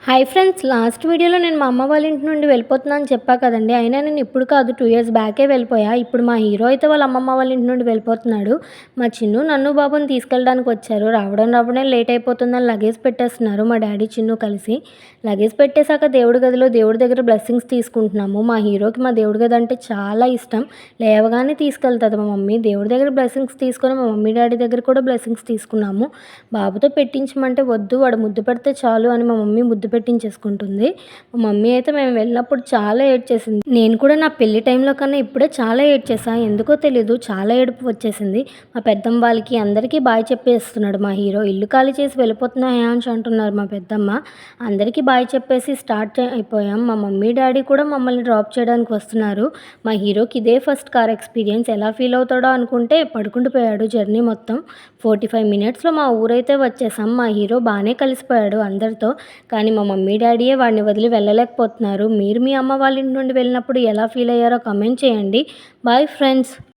Hi friends, last వీడియోలో నేను మా అమ్మ వాళ్ళ ఇంటి నుండి వెళ్ళిపోతున్నా అని చెప్పా కదండి. అయినా నేను ఇప్పుడు కాదు, 2 ఇయర్స్ బ్యాకే వెళ్ళిపోయా. ఇప్పుడు మా హీరో అయితే వాళ్ళ అమ్మమ్మ వాళ్ళ ఇంటి నుండి వెళ్ళిపోతున్నాడు. మా చిన్ను నన్ను బాబుని తీసుకెళ్ళడానికి వచ్చారు. రావడం లేట్ అయిపోతుందని లగేజ్ పెట్టేస్తున్నారు మా డాడీ చిన్ను కలిసి. లగేజ్ పెట్టేశాక దేవుడి గదిలో దేవుడి దగ్గర బ్లెస్సింగ్స్ తీసుకుంటున్నాము. మా హీరోకి మా దేవుడి గది అంటే చాలా ఇష్టం. లేవగానే తీసుకెళ్తుంది మా మమ్మీ. దేవుడి దగ్గర బ్లెస్సింగ్స్ తీసుకొని మా మమ్మీ డాడీ దగ్గర కూడా బ్లెస్సింగ్స్ తీసుకున్నాము. బాబుతో పెట్టించమంటే వద్దు, వాడు ముద్దు పెడితే చాలు అని మా మమ్మీ ముద్దు పెట్టించేసుకుంటుంది. మా మమ్మీ అయితే మేము వెళ్ళినప్పుడు చాలా ఏడ్చేసింది. నేను కూడా నా పెళ్లి టైంలో కన్నా ఇప్పుడే చాలా ఏడ్చేసాను. ఎందుకో తెలీదు, చాలా ఏడుపు వచ్చేసింది. మా పెద్దమ్మ వాళ్ళకి అందరికీ బాయ్ చెప్పేస్తున్నాడు మా హీరో. ఇల్లు ఖాళీ చేసి వెళ్ళిపోతున్నాయా అని అంటున్నారు మా పెద్దమ్మ. అందరికీ బాయ్ చెప్పేసి స్టార్ట్ అయిపోయాం. మా మమ్మీ డాడీ కూడా మమ్మల్ని డ్రాప్ చేయడానికి వస్తున్నారు. మా హీరోకి ఇదే ఫస్ట్ కార్ ఎక్స్పీరియన్స్. ఎలా ఫీల్ అవుతాడో అనుకుంటే పడుకుండిపోయాడు జర్నీ మొత్తం. 45 మినిట్స్లో మా ఊరైతే వచ్చేసాం. మా హీరో బాగానే కలిసిపోయాడు అందరితో. కానీ మా మమ్మీ డాడీయే వాడిని వదిలి వెళ్ళలేకపోతున్నారు. మీరు మీ అమ్మ వాళ్ళ ఇంటి నుండి వెళ్ళినప్పుడు ఎలా ఫీల్ అయ్యారో కమెంట్ చేయండి. Bye friends.